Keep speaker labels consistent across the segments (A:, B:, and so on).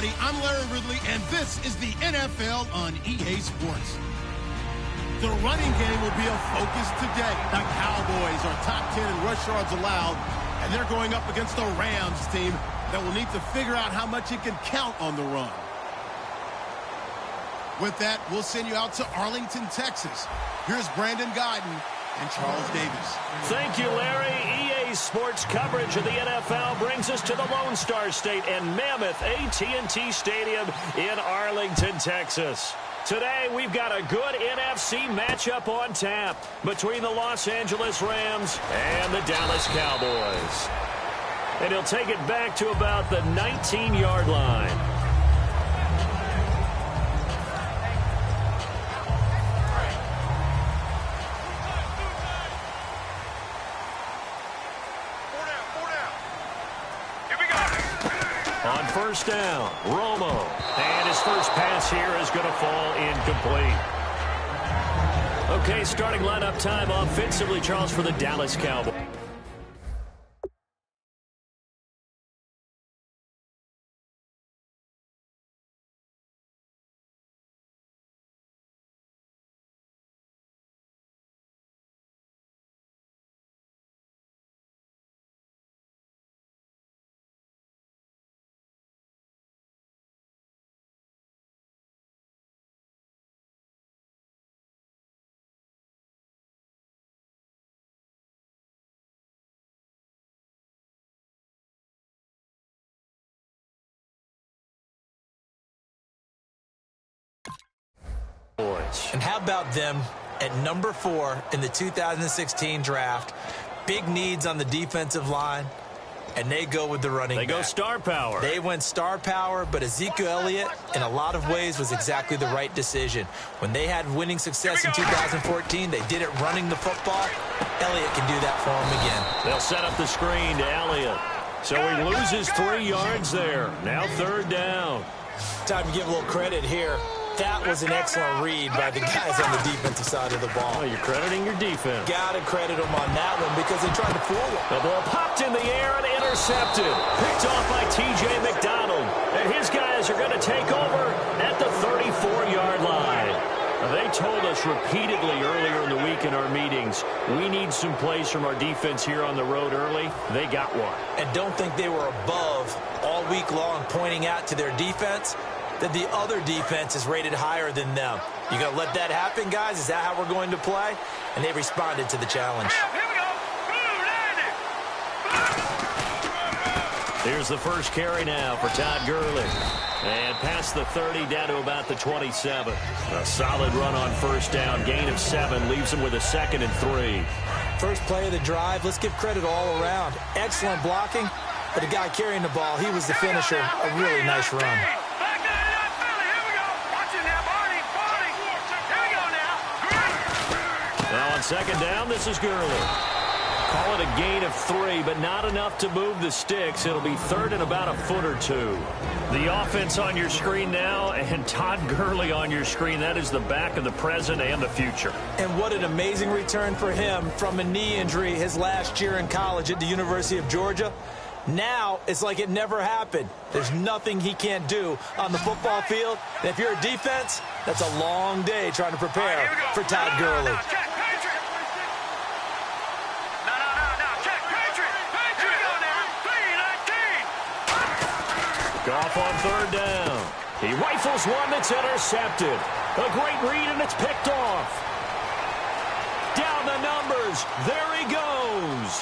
A: everybody. I'm Larry Ridley, and this is the NFL on EA Sports. The running game will be a focus today. The Cowboys are top 10 in rush yards allowed, and they're going up against a Rams team that will need to figure out how much it can count on the run. With that, we'll send you out to Arlington, Texas. Here's Brandon Guyton and Charles Davis.
B: Thank you, Larry. EA Sports coverage of the NFL brings us to the Lone Star State and mammoth AT&T Stadium in Arlington, Texas. Today, we've got a good NFC matchup on tap between the Los Angeles Rams and the Dallas Cowboys. And he'll take it back to about the 19-yard line. On first down, Romo. And his first pass here is going to fall incomplete. Okay, starting lineup time offensively, Charles, for the Dallas Cowboys.
C: And how about them at number 4 in the 2016 draft? Big needs on the defensive line, and they go with the running back.
B: They go star power.
C: They went star power, but Ezekiel Elliott, in a lot of ways, was exactly the right decision. When they had winning success in 2014, they did it running the football. Elliott can do that for them again.
B: They'll set up the screen to Elliott. So he loses 3 yards there. Now third down.
C: Time to give a little credit here. That was an excellent read by the guys on the defensive side of the ball.
B: Oh, you're crediting your defense.
C: Got to credit them on that one because they tried to fool them.
B: The ball popped in the air and intercepted. Picked off by T.J. McDonald. And his guys are going to take over at the 34-yard line. They told us repeatedly earlier in the week in our meetings, we need some plays from our defense here on the road early. They got one.
C: And don't think they were above all week long pointing out to their defense that the other defense is rated higher than them. You going to let that happen, guys? Is that how we're going to play? And they responded to the challenge.
B: Here's the first carry now for Todd Gurley. And past the 30 down to about the 27. A solid run on first down. Gain of 7 leaves him with a 2nd and 3.
C: First play of the drive. Let's give credit all around. Excellent blocking. But the guy carrying the ball, he was the finisher. A really nice run.
B: Now on second down, this is Gurley. Call it a gain of 3, but not enough to move the sticks. It'll be third and about a foot or 2. The offense on your screen now, and Todd Gurley on your screen. That is the back of the present and the future.
C: And what an amazing return for him from a knee injury his last year in college at the University of Georgia. Now it's like it never happened. There's nothing he can't do on the football field. And if you're a defense, that's a long day trying to prepare for Todd Gurley.
B: Goff on third down. He rifles one that's intercepted. A great read, and it's picked off. Down the numbers. There he goes.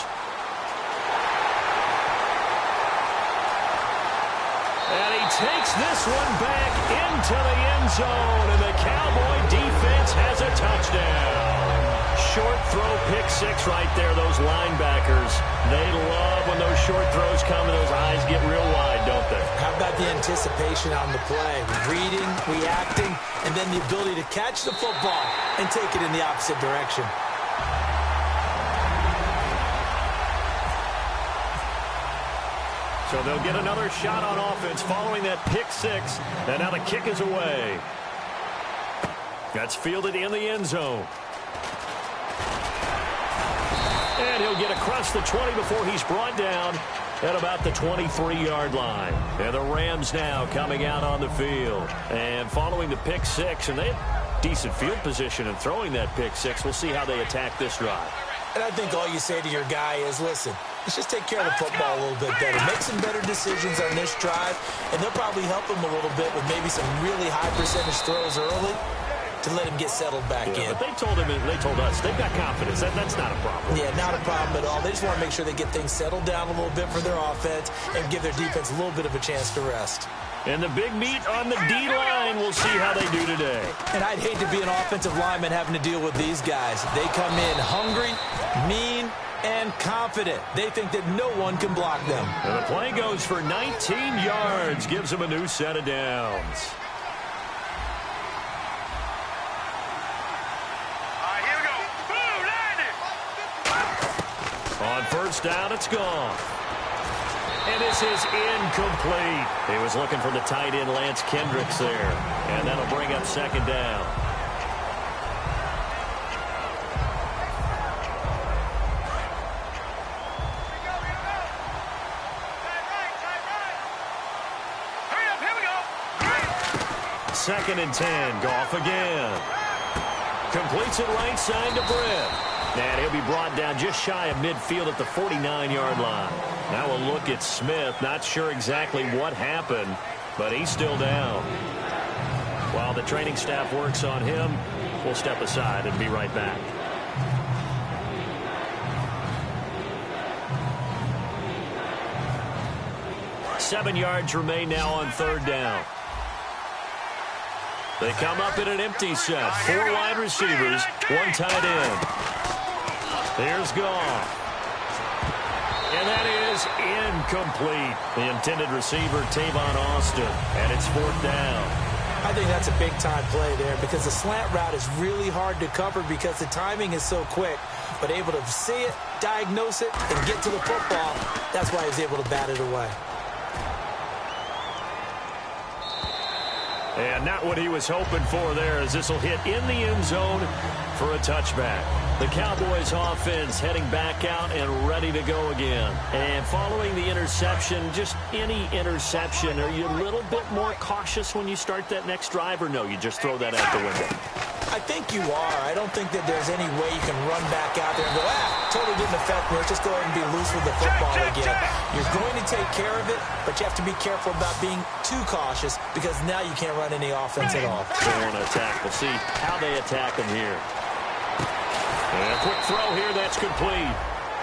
B: And he takes this one back into the end zone, and the Cowboy defense has a touchdown. Short throw, pick 6 right there. Those linebackers, they love when those short throws come and those eyes get real wide, don't they?
C: How about the anticipation on the play? Reading, reacting, and then the ability to catch the football and take it in the opposite direction.
B: So they'll get another shot on offense following that pick 6. And now the kick is away. That's fielded in the end zone. And he'll get across the 20 before he's brought down at about the 23-yard line. And the Rams now coming out on the field. And following the pick six, and they have decent field position in throwing that pick six. We'll see how they attack this drive.
C: And I think all you say to your guy is, listen, let's just take care of the football a little bit better. Make some better decisions on this drive, and they'll probably help him a little bit with maybe some really high percentage throws early to let him get settled back in.
B: But they told him, and they told us, they've got confidence. That's not a problem.
C: Yeah, not a problem at all. They just want to make sure they get things settled down a little bit for their offense and give their defense a little bit of a chance to rest.
B: And the big meat on the D-line, we'll see how they do today.
C: And I'd hate to be an offensive lineman having to deal with these guys. They come in hungry, mean, and confident. They think that no one can block them.
B: And the play goes for 19 yards, gives them a new set of downs. On first down, it's gone. And this is incomplete. He was looking for the tight end, Lance Kendricks, there. And that'll bring up second down. Second and 10. Goff again. Completes it right side to Britt. And he'll be brought down just shy of midfield at the 49-yard line. Now we'll look at Smith. Not sure exactly what happened, but he's still down. While the training staff works on him, we'll step aside and be right back. Seven yards remain now on third down. They come up in an empty set. Four wide receivers, one tight end. Here's Goff. And that is incomplete. The intended receiver, Tavon Austin. And it's fourth down.
C: I think that's a big-time play there because the slant route is really hard to cover because the timing is so quick. But able to see it, diagnose it, and get to the football, that's why he's able to bat it away.
B: And not what he was hoping for there, as this will hit in the end zone for a touchback. The Cowboys offense heading back out and ready to go again. And following the interception, just any interception, are you a little bit more cautious when you start that next drive, or no, you just throw that out the window?
C: I think you are. I don't think that there's any way you can run back out there and go, totally didn't affect me. Let's just go ahead and be loose with the football again. You're going to take care of it, but you have to be careful about being too cautious because now you can't run any offense at all.
B: They want to attack. We'll see how they attack them here. And a quick throw here, that's complete.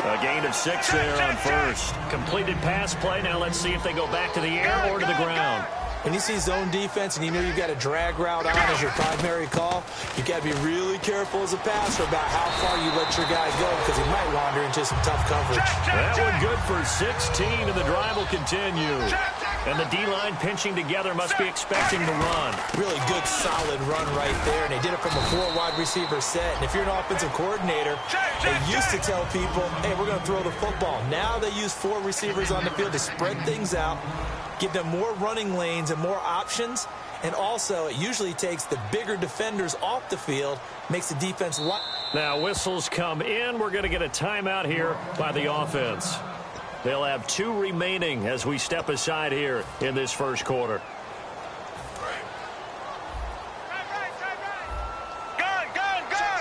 B: A gain of 6 there on first. Completed pass play. Now let's see if they go back to the air or to the ground.
C: When you see zone defense and you know you've got a drag route on as your primary call, you've got to be really careful as a passer about how far you let your guy go because he might wander into some tough coverage.
B: That one good for 16, and the drive will continue. And the D-line pinching together must be expecting to run.
C: Really good, solid run right there, and they did it from a 4-wide receiver set. And if you're an offensive coordinator, they used to tell people, hey, we're going to throw the football. Now they use 4 receivers on the field to spread things out, give them more running lanes and more options, and also it usually takes the bigger defenders off the field, makes the defense light.
B: Now whistles come in. We're going to get a timeout here by the offense. They'll have 2 remaining as we step aside here in this first quarter.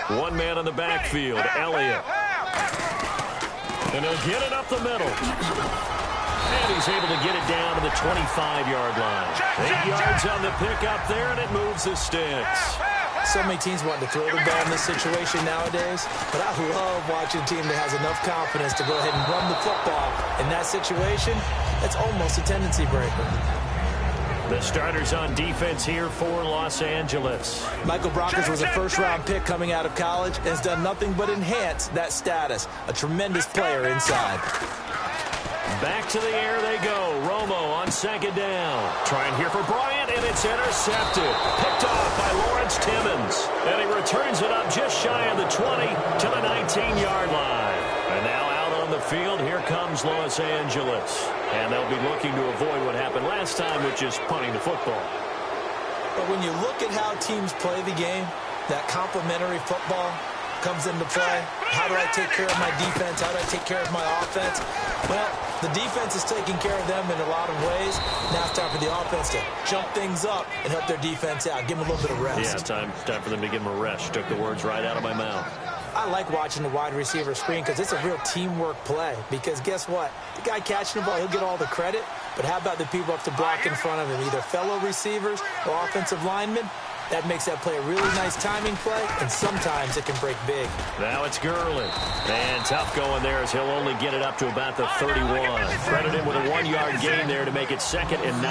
B: One man in the backfield, Elliott. And he'll get it up the middle. And he's able to get it down to the 25-yard line. 8 yards on the pickup there, and it moves the sticks.
C: So many teams want to throw the ball in this situation nowadays, but I love watching a team that has enough confidence to go ahead and run the football. In that situation, that's almost a tendency breaker.
B: The starters on defense here for Los Angeles.
C: Michael Brockers was a first-round pick coming out of college and has done nothing but enhance that status. A tremendous player inside.
B: Back to the air they go. Romo on second down. Trying here for Bryant, and it's intercepted. Picked off by Lawrence Timmons. And he returns it up just shy of the 20 to the 19-yard line. And now out on the field, here comes Los Angeles. And they'll be looking to avoid what happened last time, which is punting the football.
C: But when you look at how teams play the game, that complementary football comes into play. How do I take care of my defense? How do I take care of my offense? Well, the defense is taking care of them in a lot of ways. Now it's time for the offense to jump things up and help their defense out. Give them a little bit of rest.
B: Yeah, time for them to give them a rest. You took the words right out of my mouth.
C: I like watching the wide receiver screen because it's a real teamwork play. Because guess what? The guy catching the ball, he'll get all the credit. But how about the people up to block in front of him, either fellow receivers or offensive linemen? That makes that play a really nice timing play, and sometimes it can break big.
B: Now it's Gurley. And tough going there as he'll only get it up to about the 31. Credit him with a 1-yard gain there to make it 2nd and 9.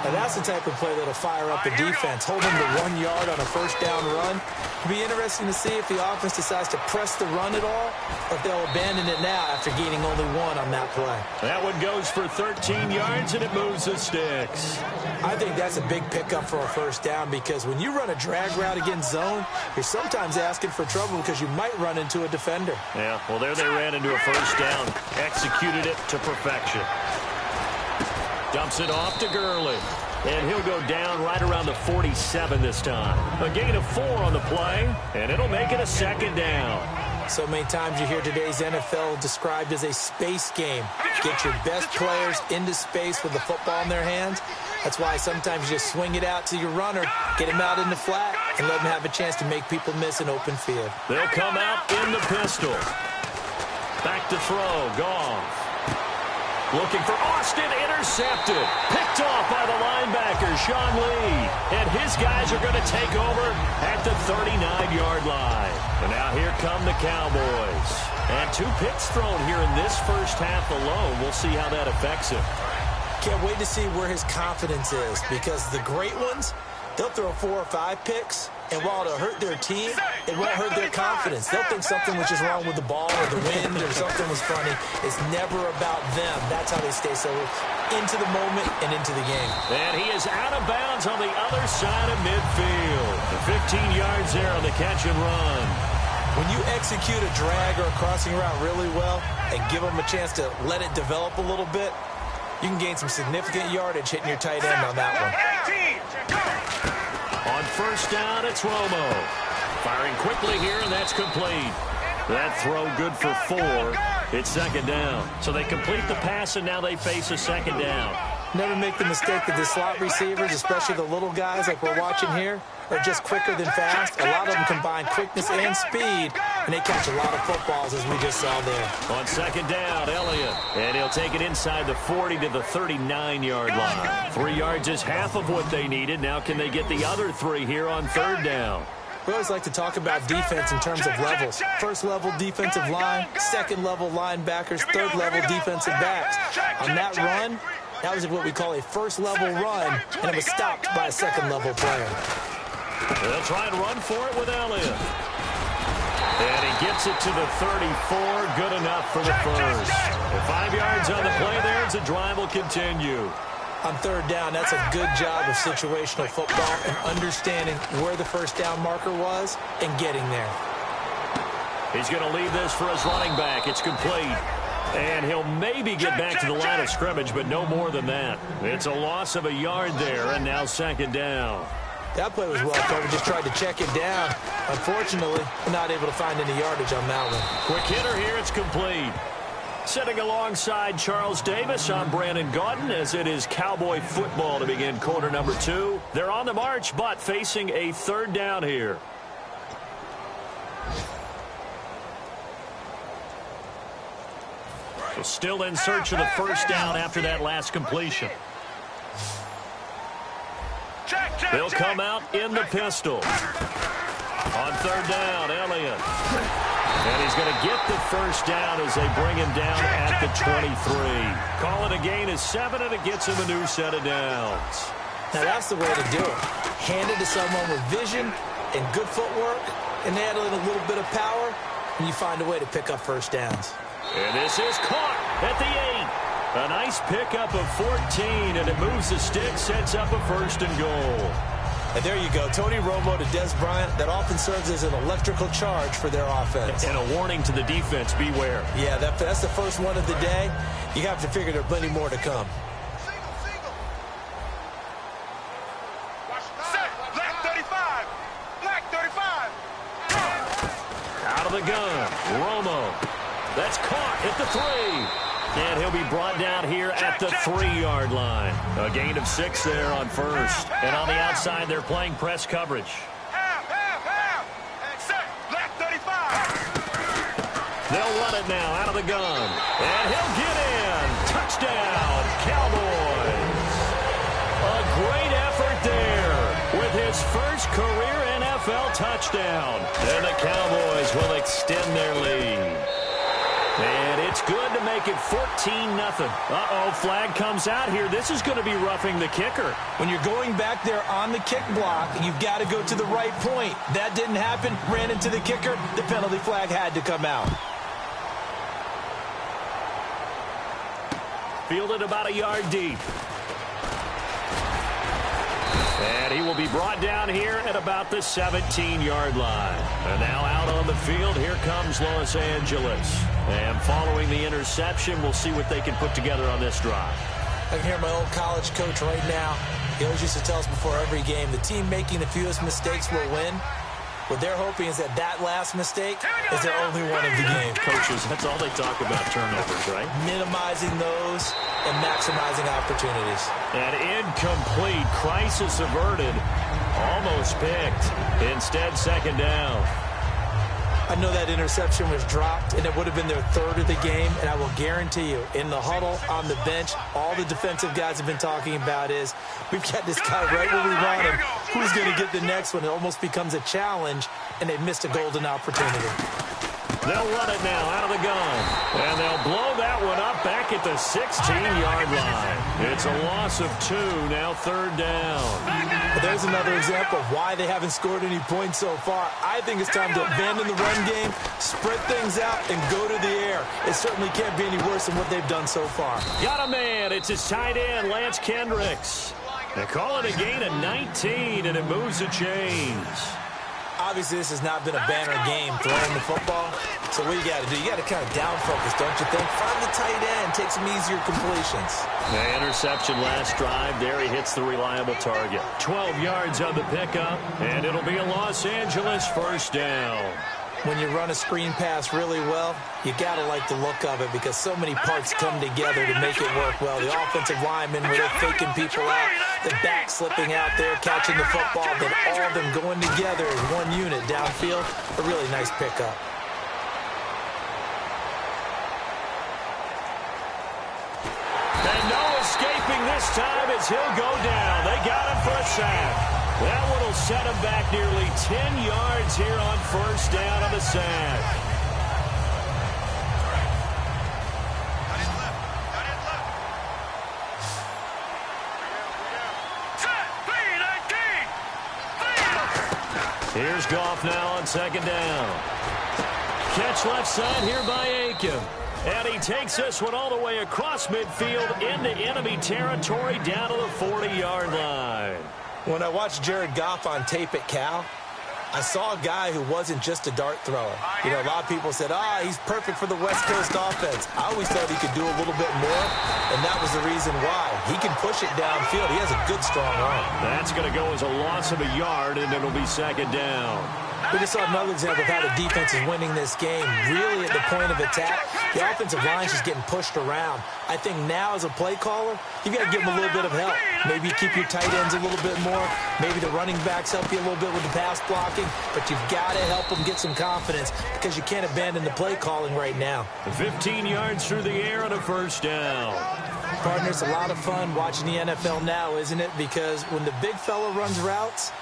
C: Now that's the type of play that'll fire up the defense. Hold them to 1 yard on a first down run. It'll be interesting to see if the offense decides to press the run at all, or if they'll abandon it now after gaining only 1 on that play.
B: That one goes for 13 yards, and it moves the sticks.
C: I think that's a big pickup for a first down because when you run a drag route against zone, you're sometimes asking for trouble because you might run into a defender.
B: Yeah, well, there they ran into a first down. Executed it to perfection. Dumps it off to Gurley. And he'll go down right around the 47 this time. A gain of 4 on the play, and it'll make it a 2nd down.
C: So many times you hear today's NFL described as a space game. Get your best players into space with the football in their hands. That's why sometimes you just swing it out to your runner, get him out in the flat, and let him have a chance to make people miss an open field.
B: They'll come out in the pistol. Back to throw. Goff. Looking for Austin, intercepted. Picked off by the linebacker, Sean Lee. And his guys are going to take over at the 39-yard line. And now here come the Cowboys. And 2 picks thrown here in this first half alone. We'll see how that affects him.
C: Can't wait to see where his confidence is because the great ones, they'll throw 4 or 5 picks, and while it'll hurt their team, it won't hurt their confidence. They'll think something was just wrong with the ball or the wind or something was funny. It's never about them. That's how they stay so into the moment and into the game.
B: And he is out of bounds on the other side of midfield. The 15 yards there on the catch and run.
C: When you execute a drag or a crossing route really well and give them a chance to let it develop a little bit, you can gain some significant yardage hitting your tight end on that one.
B: On first down, it's Romo. Firing quickly here, and that's complete. That throw good for 4. It's 2nd down. So they complete the pass, and now they face a 2nd down.
C: Never make the mistake that the slot receivers, especially the little guys like we're watching here, are just quicker than fast. A lot of them combine quickness and speed, and they catch a lot of footballs, as we just saw there.
B: On 2nd down, Elliott. And he'll take it inside the 40 to the 39-yard line. 3 yards is half of what they needed. Now can they get the other 3 here on 3rd down?
C: We always like to talk about defense in terms of levels. First level defensive line, second level linebackers, third level defensive backs. On that run, that was what we call a first level run, and it was stopped by a second level player.
B: They'll try and run for it with Elliott. And he gets it to the 34. Good enough for the first. And 5 yards on the play there as the drive will continue.
C: On 3rd down, that's a good job of situational football and understanding where the first down marker was and getting there.
B: He's going to leave this for his running back. It's complete. And he'll maybe get back to the line of scrimmage, but no more than that. It's a loss of a yard there, and now 2nd down.
C: That play was well covered. Just tried to check it down. Unfortunately, not able to find any yardage on that one.
B: Quick hitter here. It's complete. Sitting alongside Charles Davis, I'm Brandon Gaudin, as it is Cowboy football to begin quarter number 2. They're on the march, but facing a 3rd down here. So still in search of the first down after that last completion. They'll come out in the pistol. On 3rd down, Elliott. And he's going to get the first down as they bring him down at the 23. Call it a gain of 7, and it gets him a new set of downs.
C: Now that's the way to do it. Hand it to someone with vision and good footwork, and add a little bit of power, and you find a way to pick up first downs.
B: And this is caught at the 8. A nice pickup of 14, and it moves the stick, sets up a 1st and goal.
C: And there you go. Tony Romo to Des Bryant. That often serves as an electrical charge for their offense.
B: And a warning to the defense, beware.
C: Yeah, that's the first one of the day. You have to figure there are plenty more to come.
B: Out of the gun. That's caught at the 3. And he'll be brought down here at the 3-yard line. A gain of 6 there on first. And on the outside, they're playing press coverage. They'll run it now out of the gun. And he'll get in. Touchdown, Cowboys. A great effort there with his first career NFL touchdown. And the Cowboys will extend their lead. And it's good to make it 14-0. Uh-oh, flag comes out here. This is going to be roughing the kicker.
C: When you're going back there on the kick block, you've got to go to the right point. That didn't happen. Ran into the kicker. The penalty flag had to come out.
B: Fielded about a yard deep. And he will be brought down here at about the 17-yard line. And now out on the field, here comes Los Angeles. And following the interception, we'll see what they can put together on this drive.
C: I can hear my old college coach right now. He always used to tell us before every game, the team making the fewest mistakes will win. What they're hoping is that last mistake is their only one of the game.
B: Coaches, that's all they talk about, turnovers, right?
C: Minimizing those and maximizing opportunities.
B: And incomplete. Crisis averted. Almost picked. Instead, second down.
C: I know that interception was dropped, and it would have been their third of the game, and I will guarantee you, in the huddle, on the bench, all the defensive guys have been talking about is, we've got this guy right where we want him. Who's going to get the next one? It almost becomes a challenge, and they missed a golden opportunity.
B: They'll run it now out of the gun. And they'll blow that one up back at the 16-yard line. It's a loss of 2, now third down.
C: But there's another example of why they haven't scored any points so far. I think it's time to abandon the run game, spread things out, and go to the air. It certainly can't be any worse than what they've done so far.
B: Got a man. It's his tight end, Lance Kendricks. They call it a gain of 19, and it moves the chains.
C: Obviously, this has not been a banner game throwing the football. So what you got to do? You got to kind of down focus, don't you think? Find the tight end, take some easier completions.
B: The interception last drive. There he hits the reliable target. 12 yards on the pickup, and it'll be a Los Angeles first down.
C: When you run a screen pass really well, you got to like the look of it because so many parts come together to make it work well. The offensive linemen, where they're faking people out, the back slipping out there, catching the football, then all of them going together as one unit downfield. A really nice pickup.
B: And no escaping this time as he'll go down. They got him for a sack. That one will set him back nearly 10 yards here on first down on the sack. Here's Goff now on second down. Catch left side here by Aiken. And he takes this one all the way across midfield into enemy territory down to the 40-yard line.
C: When I watched Jared Goff on tape at Cal, I saw a guy who wasn't just a dart thrower. You know, a lot of people said, he's perfect for the West Coast offense. I always thought he could do a little bit more, and that was the reason why. He can push it downfield. He has a good, strong arm.
B: That's going to go as a loss of a yard, and it'll be second down.
C: We just saw another example of how the defense is winning this game. Really at the point of attack, the offensive line is just getting pushed around. I think now as a play caller, you've got to give them a little bit of help. Maybe you keep your tight ends a little bit more. Maybe the running backs help you a little bit with the pass blocking. But you've got to help them get some confidence because you can't abandon the play calling right now.
B: 15 yards through the air and a first down.
C: Partner, it's a lot of fun watching the NFL now, isn't it? Because when the big fella runs routes,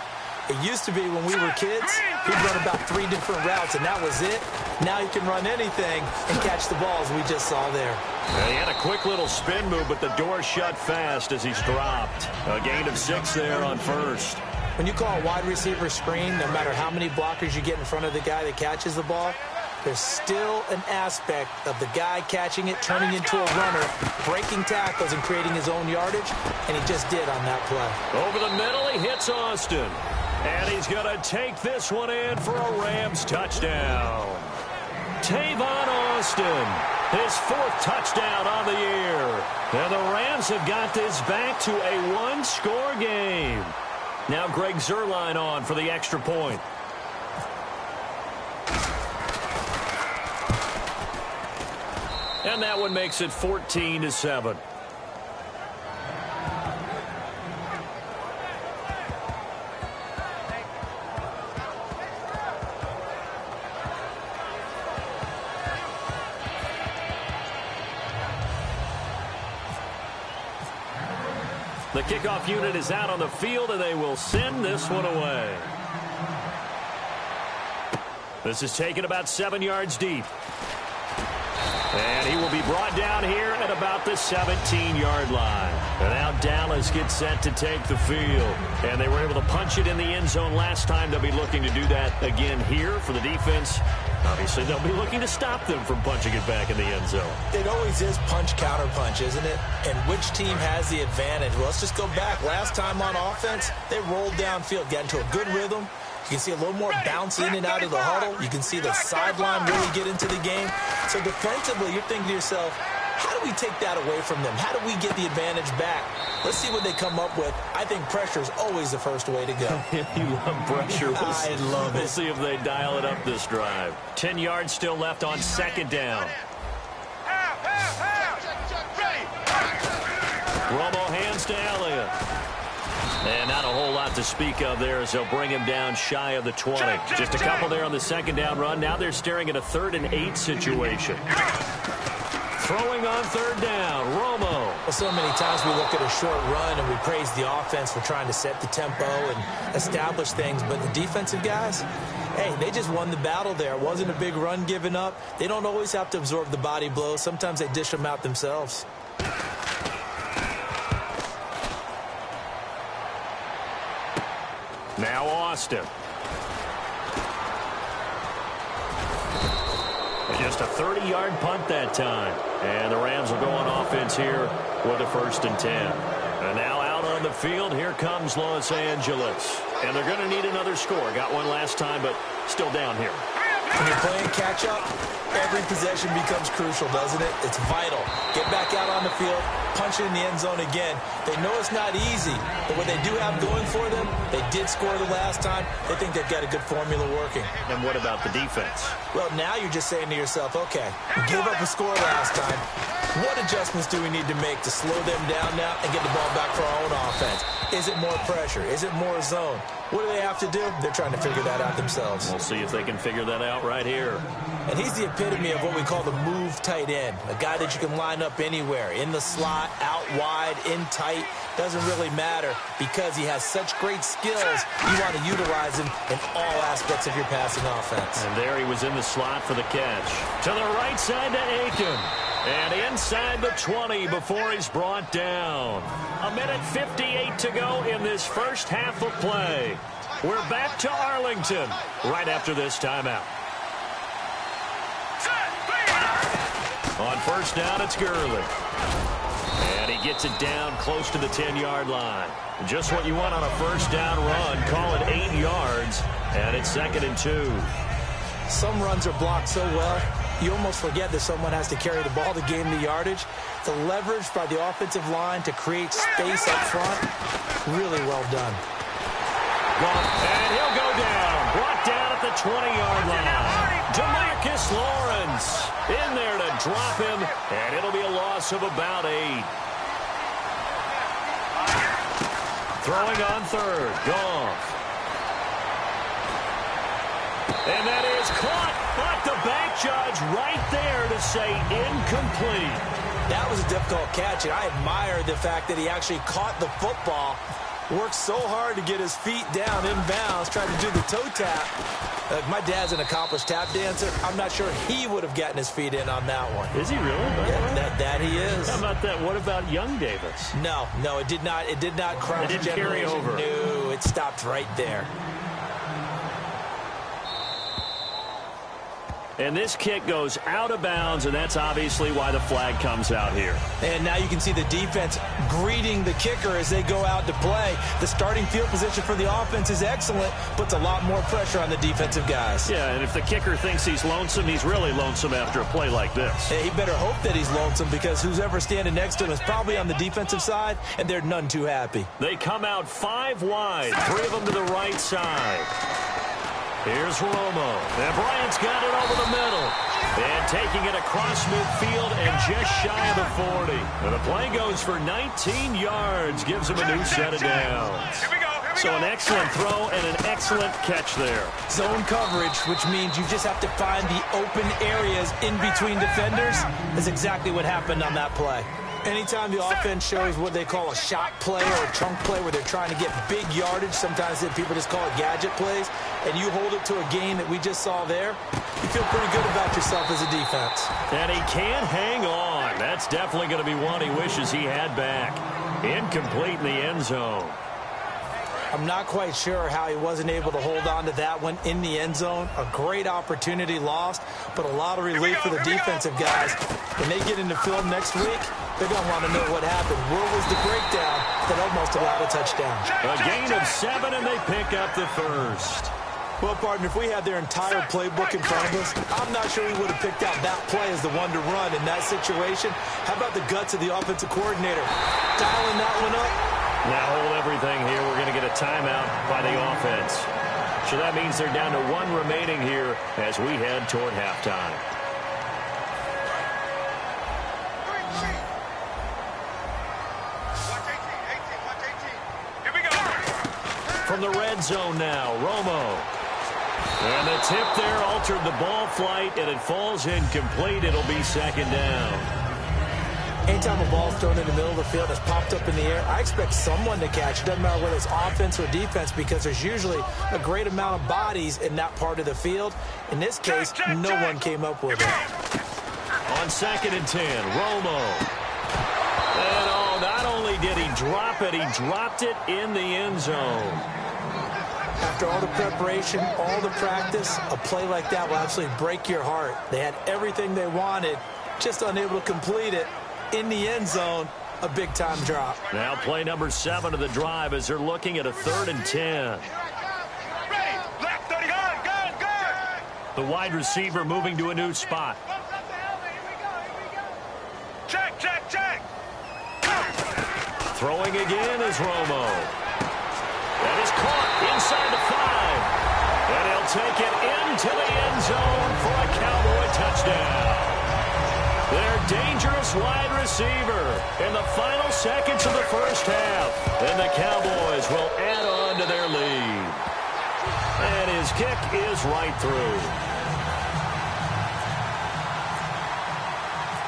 C: it used to be when we were kids, he'd run about 3 different routes, and that was it. Now he can run anything and catch the balls we just saw there.
B: He had a quick little spin move, but the door shut fast as he's dropped. A gain of 6 there on first.
C: When you call a wide receiver screen, no matter how many blockers you get in front of the guy that catches the ball, there's still an aspect of the guy catching it, turning into a runner, breaking tackles and creating his own yardage, and he just did on that play.
B: Over the middle, he hits Austin. And he's going to take this one in for a Rams touchdown. Tavon Austin, his 4th touchdown on the year. And the Rams have got this back to a 1-score game. Now Greg Zuerlein on for the extra point. And that one makes it 14-7. The kickoff unit is out on the field, and they will send this one away. This is taken about 7 yards deep. And he will be brought down here at about the 17-yard line. And now Dallas gets set to take the field. And they were able to punch it in the end zone last time. They'll be looking to do that again here for the defense. Obviously, they'll be looking to stop them from punching it back in the end zone.
C: It always is punch-counter-punch, isn't it? And which team has the advantage? Well, let's just go back. Last time on offense, they rolled downfield, got into a good rhythm. You can see a little more bounce in and out of the huddle. You can see the sideline really get into the game. So defensively, you're thinking to yourself, how do we take that away from them? How do we get the advantage back? Let's see what they come up with. I think pressure is always the first way to go.
B: You love pressure.
C: I love it.
B: We'll see if they dial it up this drive. 10 yards still left on second down. Romo hands to Elliott. And not a whole lot to speak of there as they'll bring him down shy of the 20. Just a couple there on the second down run. Now they're staring at a 3rd and 8 situation. Throwing on third down, Romo.
C: Well, so many times we look at a short run and we praise the offense for trying to set the tempo and establish things. But the defensive guys, hey, they just won the battle there. It wasn't a big run given up. They don't always have to absorb the body blows. Sometimes they dish them out themselves.
B: Now Austin. Just a 30-yard punt that time. And the Rams will go on offense here with a 1st and 10. And now out on the field, here comes Los Angeles. And they're going to need another score. Got one last time, but still down here.
C: When you're playing catch-up, every possession becomes crucial, doesn't it? It's vital. Get back out on the field, punch it in the end zone again. They know it's not easy, but what they do have going for them, they did score the last time. They think they've got a good formula working.
B: And what about the defense?
C: Well, now you're just saying to yourself, okay, we gave up a score last time. What adjustments do we need to make to slow them down now and get the ball back for our own offense? Is it more pressure? Is it more zone? What do they have to do? They're trying to figure that out themselves.
B: We'll see if they can figure that out right here.
C: And he's the epitome of what we call the move tight end. A guy that you can line up anywhere. In the slot, out wide, in tight. Doesn't really matter because he has such great skills. You want to utilize him in all aspects of your passing offense.
B: And there he was in the slot for the catch. To the right side to Aiken. And inside the 20 before he's brought down. 1:58 to go in this first half of play. We're back to Arlington right after this timeout. On first down, it's Gurley. And he gets it down close to the 10-yard line. Just what you want on a first down run. Call it 8 yards. And it's 2nd and 2.
C: Some runs are blocked so well, you almost forget that someone has to carry the ball to gain the yardage. The leverage by the offensive line to create space up front, really well done.
B: And he'll go down. Brought down at the 20-yard line. DeMarcus Lawrence in there to drop him, and it'll be a loss of about 8. Throwing on third, Goff. And that is caught, but the back judge right there to say incomplete.
C: That was a difficult catch, and I admire the fact that he actually caught the football, worked so hard to get his feet down inbounds, tried to do the toe tap. My dad's an accomplished tap dancer. I'm not sure he would have gotten his feet in on that one.
B: Is he really?
C: Yeah, that he is.
B: How about that? What about young Davis?
C: No, it did not. It did not cross.
B: It didn't carry over.
C: No, it stopped right there.
B: And this kick goes out of bounds, and that's obviously why the flag comes out here.
C: And now you can see the defense greeting the kicker as they go out to play. The starting field position for the offense is excellent, puts a lot more pressure on the defensive guys.
B: Yeah, and if the kicker thinks he's lonesome, he's really lonesome after a play like this.
C: Hey, he better hope that he's lonesome because who's ever standing next to him is probably on the defensive side, and they're none too happy.
B: They come out 5 wide, 3 of them to the right side. Here's Romo. And Bryant's got it over the middle. And taking it across midfield and just shy of the 40. And the play goes for 19 yards. Gives him a new set of downs. So an excellent throw and an excellent catch there.
C: Zone coverage, which means you just have to find the open areas in between defenders. That's exactly what happened on that play. Anytime the offense shows what they call a shot play or a chunk play where they're trying to get big yardage, sometimes people just call it gadget plays, and you hold it to a gain that we just saw there, you feel pretty good about yourself as a defense.
B: And he can't hang on. That's definitely going to be one he wishes he had back. Incomplete in the end zone.
C: I'm not quite sure how he wasn't able to hold on to that one in the end zone. A great opportunity lost, but a lot of relief for the defensive guys. When they get into film next week, they're going to want to know what happened. Where was the breakdown that almost allowed a touchdown?
B: A gain of 7, and they pick up the first.
C: Well, partner, if we had their entire playbook in front of us, I'm not sure we would have picked out that play as the one to run in that situation. How about the guts of the offensive coordinator? Dialing that one up.
B: Now hold everything here. We're going to get a timeout by the offense. So that means they're down to 1 remaining here as we head toward halftime. From the red zone now, Romo. And the tip there altered the ball flight, and it falls incomplete. It'll be second down.
C: Anytime a ball's thrown in the middle of the field that's popped up in the air, I expect someone to catch it. Doesn't matter whether it's offense or defense, because there's usually a great amount of bodies in that part of the field. In this case, no one came up with it.
B: On 2nd and 10, Romo. And oh, not only did he drop it, he dropped it in the end zone.
C: After all the preparation, all the practice, a play like that will absolutely break your heart. They had everything they wanted, just unable to complete it. In the end zone, a big-time drop.
B: Now play number 7 of the drive as they're looking at a 3rd and 10. The wide receiver moving to a new spot.
D: Check.
B: Throwing again is Romo. That is caught inside the 5. And he'll take it into the end zone for a Cowboy touchdown. Their dangerous wide receiver in the final seconds of the first half. And the Cowboys will add on to their lead. And his kick is right through.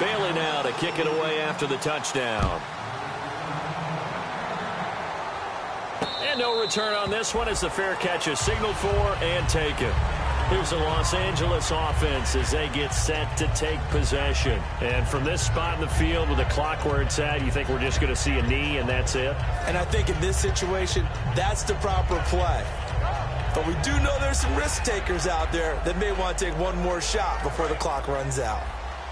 B: Bailey now to kick it away after the touchdown. And no return on this one as the fair catch is signaled for and taken. Here's the Los Angeles offense as they get set to take possession. And from this spot in the field with the clock where it's at, you think we're just going to see a knee and that's it?
C: And I think in this situation, that's the proper play. But we do know there's some risk takers out there that may want to take one more shot before the clock runs out.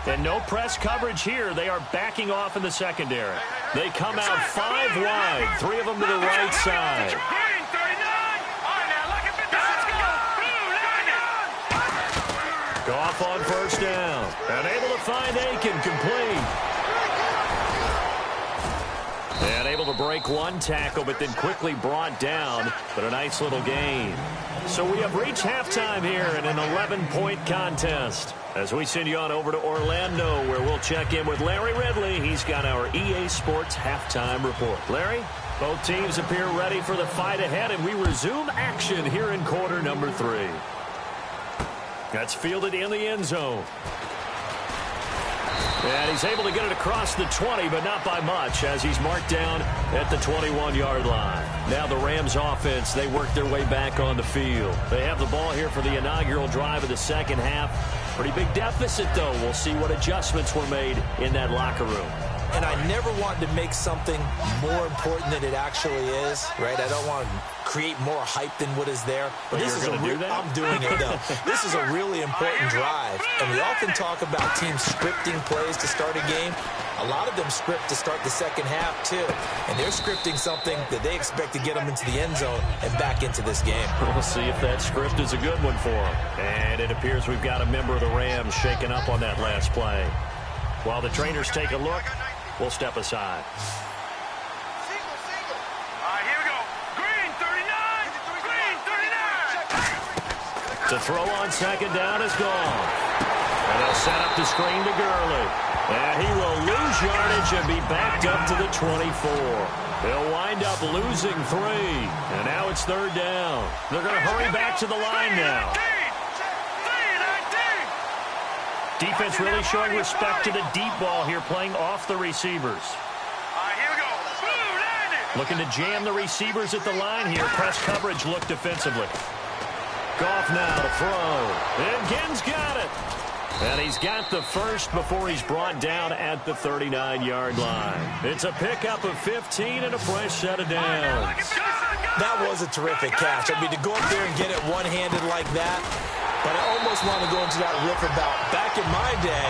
B: And no press coverage here. They are backing off in the secondary. They come out 5 wide, 3 of them to the right side. Goff on first down. And able to find Aiken complete. And able to break one tackle, but then quickly brought down. But a nice little gain. So we have reached halftime here in an 11-point contest. As we send you on over to Orlando, where we'll check in with Larry Ridley. He's got our EA Sports halftime report. Larry, both teams appear ready for the fight ahead, and we resume action here in quarter number 3. That's fielded in the end zone. And he's able to get it across the 20, but not by much, as he's marked down at the 21-yard line. Now the Rams offense, they work their way back on the field. They have the ball here for the inaugural drive of the second half. Pretty big deficit, though. We'll see what adjustments were made in that locker room.
C: And I never wanted to make something more important than it actually is, right? I don't want to create more hype than what is there. But this is I'm doing it, though. This is a really important drive. And we often talk about teams scripting plays to start a game. A lot of them script to start the second half, too. And they're scripting something that they expect to get them into the end zone and back into this game.
B: We'll see if that script is a good one for them. And it appears we've got a member of the Rams shaking up on that last play. While the trainers take a look, we'll step aside.
D: All right, here we go. Green 39. Green 39.
B: The throw on second down is gone. And they'll set up the screen to Gurley. And he will lose yardage and be backed up to the 24. They'll wind up losing 3. And now it's 3rd down. They're going to hurry back to the line now. Defense really showing respect to the deep ball here, playing off the receivers. Looking to jam the receivers at the line here. Press coverage look defensively. Goff now to throw. And Ginn's got it. And he's got the first before he's brought down at the 39-yard line. It's a pickup of 15 and a fresh set of downs.
C: That was a terrific catch. I mean, to go up there and get it one-handed like that, but I almost want to go into that riff about back in my day,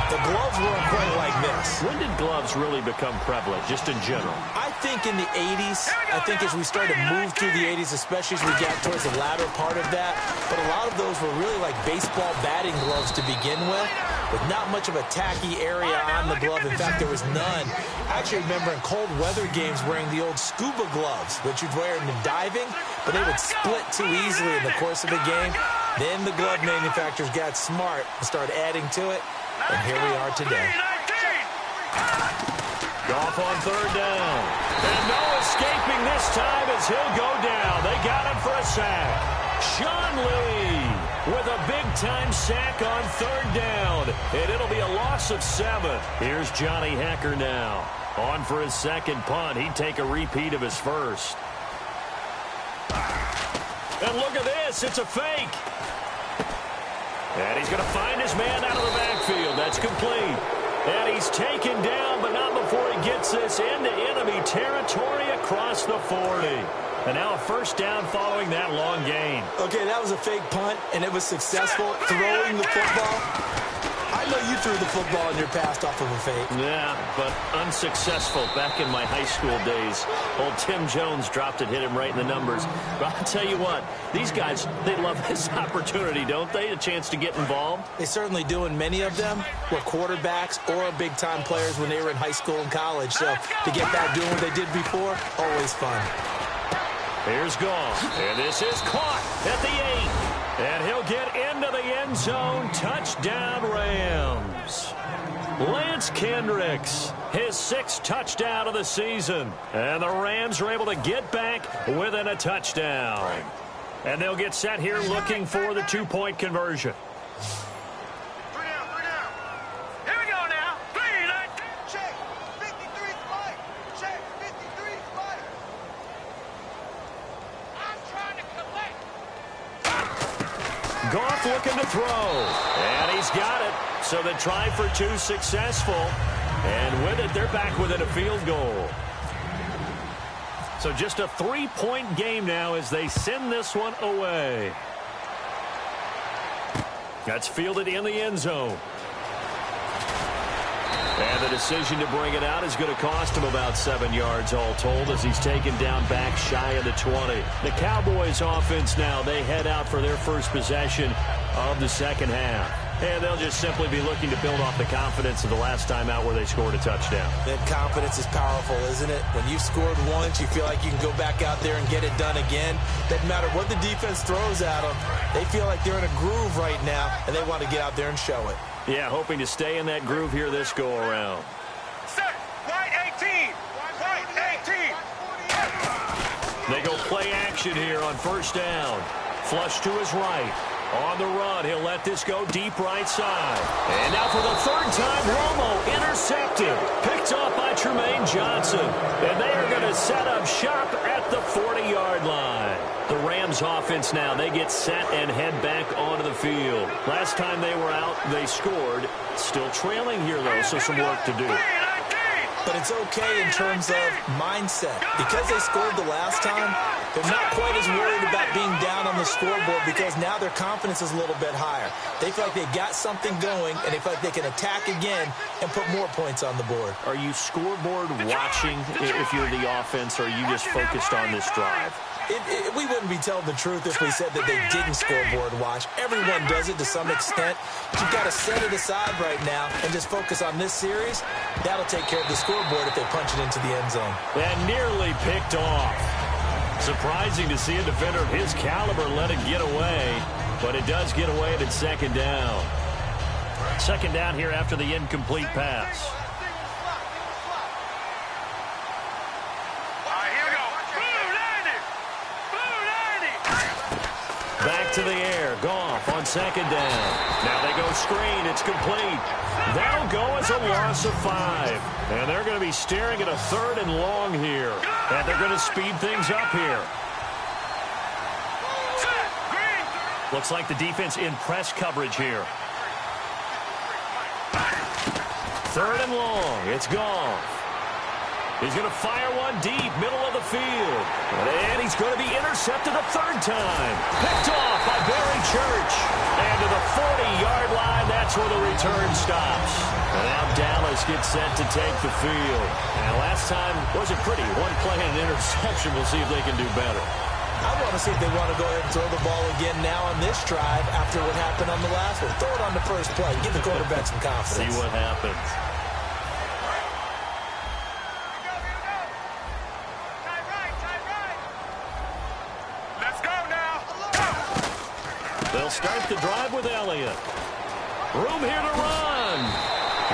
C: the gloves weren't quite like this.
B: When did gloves really become prevalent, just in general?
C: I think in the 80s. I think as we started to move through the 80s, especially as we got towards the latter part of that. But a lot of those were really like baseball batting gloves to begin with not much of a tacky area on the glove. In fact, there was none. I actually remember in cold weather games wearing the old scuba gloves, which you'd wear in the diving, but they would split too easily in the course of a game. Then the glove manufacturers got smart and started adding to it. And here we are today.
B: Goff on 3rd down. And no escaping this time as he'll go down. They got him for a sack. Sean Lee with a big-time sack on 3rd down. And it'll be a loss of 7. Here's Johnny Hecker now. On for his second punt. He'd take a repeat of his first. And look at this. It's a fake. And he's going to find his man out of the backfield. That's complete. And he's taken down, but not before he gets this into enemy territory across the 40. And now a first down following that long gain.
C: Okay, that was a fake punt, and it was successful. Throwing the football. I know you threw the football in your past off of a fake.
B: Yeah, but unsuccessful back in my high school days. Old Tim Jones dropped it, hit him right in the numbers. But I'll tell you what, these guys, they love this opportunity, don't they? A chance to get involved.
C: They certainly do, and many of them were quarterbacks or big-time players when they were in high school and college. So to get back doing what they did before, always fun.
B: Here's Goff, and this is caught at the 8. And he'll get into the end zone. Touchdown, Rams. Lance Kendricks, his 6th touchdown of the season. And the Rams are able to get back within a touchdown. And they'll get set here looking for the 2-point conversion. Goff looking to throw. And he's got it. So the try for 2 successful. And with it, they're back within a field goal. So just a 3-point game now as they send this one away. That's fielded in the end zone. And the decision to bring it out is going to cost him about 7 yards all told as he's taken down back shy of the 20. The Cowboys offense now, they head out for their first possession of the second half. And they'll just simply be looking to build off the confidence of the last time out where they scored a touchdown.
C: That confidence is powerful, isn't it? When you've scored once, you feel like you can go back out there and get it done again. Doesn't matter what the defense throws at them. They feel like they're in a groove right now, and they want to get out there and show it.
B: Yeah, hoping to stay in that groove here this go-around.
D: Set. Right 18. Right 18.
B: They go play action here on first down. Flush to his right. On the run, he'll let this go deep right side. And now for the 3rd time, Romo intercepted. Picked off by Tremaine Johnson. And they are going to set up shop at the 40-yard line. The Rams offense now, they get set and head back onto the field. Last time they were out, they scored. Still trailing here, though, so some work to do.
C: But it's okay in terms of mindset. Because they scored the last time, they're not quite as worried about being down on the scoreboard because now their confidence is a little bit higher. They feel like they got something going, and they feel like they can attack again and put more points on the board.
B: Are you scoreboard watching if you're the offense, or are you just focused on this drive?
C: We wouldn't be telling the truth if we said that they didn't scoreboard watch. Everyone does it to some extent. But you've got to set it aside right now and just focus on this series. That'll take care of the scoreboard if they punch it into the end zone.
B: And nearly picked off. Surprising to see a defender of his caliber let it get away. But it does get away at its second down. Second down here after the incomplete pass. Back to the air. Goff on second down. Now they go screen. It's complete. That'll go as a loss of 5. And they're going to be staring at a 3rd and long here. And they're going to speed things up here. Looks like the defense in press coverage here. 3rd and long. It's Goff. He's going to fire one deep, middle of the field. And he's going to be intercepted a 3rd time. Picked off by Barry Church. And to the 40-yard line, that's where the return stops. And now Dallas gets set to take the field. And last time wasn't pretty. One play and an interception. We'll see if they can do better.
C: I want to see if they want to go ahead and throw the ball again now on this drive after what happened on the last one. Throw it on the first play. Give the quarterback some confidence.
B: See what happens. They'll start the drive with Elliott. Room here to run.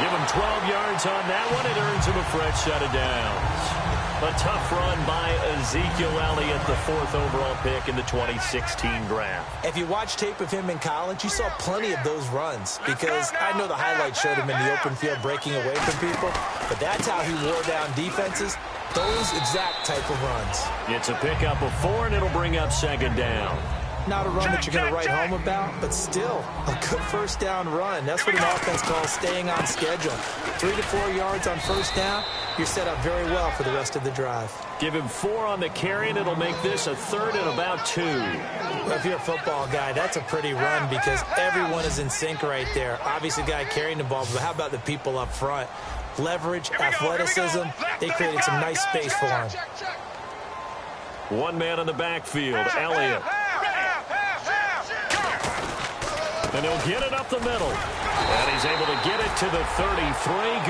B: Give him 12 yards on that one. It earns him a fresh set of downs. A tough run by Ezekiel Elliott, the 4th overall pick in the 2016 draft.
C: If you watch tape of him in college, you saw plenty of those runs because I know the highlights showed him in the open field breaking away from people, but that's how he wore down defenses, those exact type of runs.
B: It's a pickup of 4, and it'll bring up second down.
C: Not a run that you're going to write home about, but still a good first down run. That's what an offense calls staying on schedule. 3 to 4 yards on first down, you're set up very well for the rest of the drive.
B: Give him 4 on the carry, and it'll make this a 3rd and about 2.
C: Well, if you're a football guy, that's a pretty run because everyone is in sync right there. Obviously, the guy carrying the ball, but how about the people up front? Leverage, athleticism, they created some nice space for him.
B: One man in the backfield, Elliott. And he'll get it up the middle. And he's able to get it to the 33.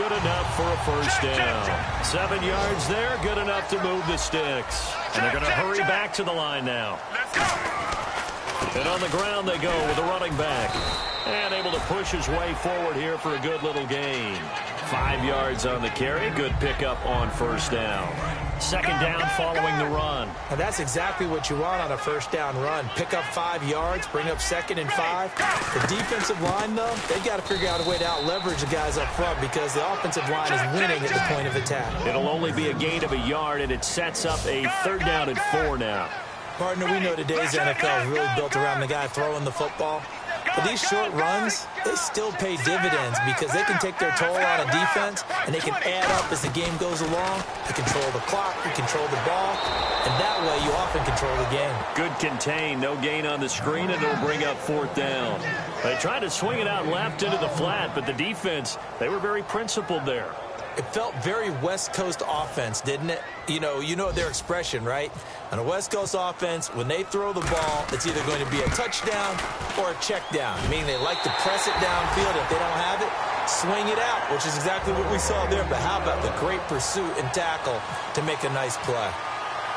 B: Good enough for a first down. 7 yards there. Good enough to move the sticks. And they're going to hurry back to the line now. And on the ground they go with a running back. And able to push his way forward here for a good little gain. 5 yards on the carry. Good pickup on first down. Second down following the run.
C: And that's exactly what you want on a first down run. Pick up 5 yards, bring up 2nd and 5. The defensive line, though, they've got to figure out a way to out-leverage the guys up front because the offensive line is winning at the point of attack.
B: It'll only be a gain of a yard, and it sets up a 3rd down and 4 now.
C: Partner, we know today's NFL is really built around the guy throwing the football. But these short runs, they still pay dividends because they can take their toll on a defense and they can add up as the game goes along. They control the clock, they control the ball, and that way you often control the game.
B: Good contain, no gain on the screen, and it'll bring up 4th down. They tried to swing it out left into the flat, but the defense, they were very principled there.
C: It felt very West Coast offense, didn't it? You know their expression, right? On a West Coast offense, when they throw the ball, it's either going to be a touchdown or a check down, meaning they like to press it downfield. If they don't have it, swing it out, which is exactly what we saw there. But how about the great pursuit and tackle to make a nice play?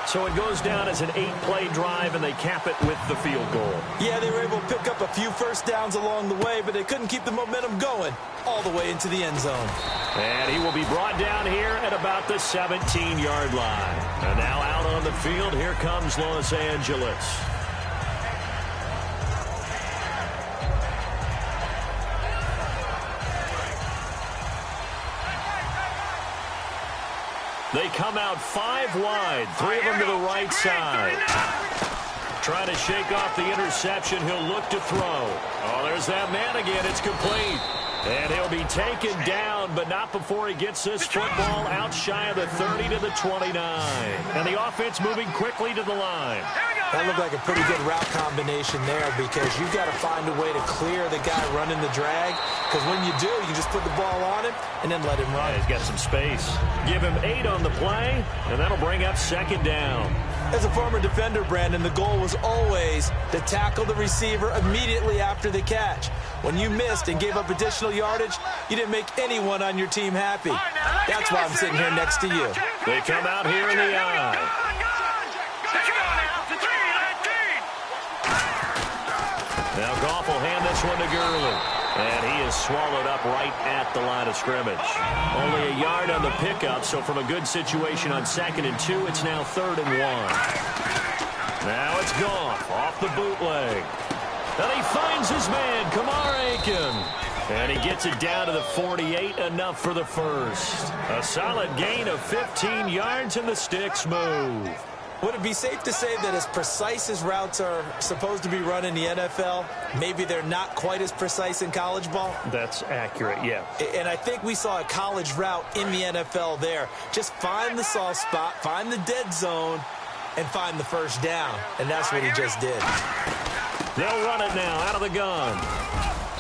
B: So it goes down as an 8-play drive, and they cap it with the field goal.
C: Yeah, they were able to pick up a few first downs along the way, but they couldn't keep the momentum going all the way into the end zone.
B: And he will be brought down here at about the 17-yard line. And now out on the field, here comes Los Angeles. They come out 5 wide, 3 of them to the right side. Trying to shake off the interception. He'll look to throw. Oh, there's that man again. It's complete. And he'll be taken down, but not before he gets this football out shy of the 30 to the 29. And the offense moving quickly to the line.
C: That looked like a pretty good route combination there because you've got to find a way to clear the guy running the drag. Because when you do, you just put the ball on him and then let him run.
B: Yeah, he's got some space. Give him 8 on the play, and that'll bring up second down.
C: As a former defender, Brandon, the goal was always to tackle the receiver immediately after the catch. When you missed and gave up additional yardage, you didn't make anyone on your team happy. That's why I'm sitting here next to you.
B: They come out here in the eye. Now Goff will hand this one to Gurley. And he is swallowed up right at the line of scrimmage. Only a yard on the pickup, so from a good situation on 2nd and 2, it's now 3rd and 1. Now it's Goff off the bootleg. And he finds his man, Kamar Aiken. And he gets it down to the 48, enough for the first. A solid gain of 15 yards, and the sticks move.
C: Would it be safe to say that as precise as routes are supposed to be run in the NFL, maybe they're not quite as precise in college ball?
B: That's accurate, yeah.
C: And I think we saw a college route in the NFL there. Just find the soft spot, find the dead zone, and find the first down. And that's what he just did.
B: They'll run it now out of the gun.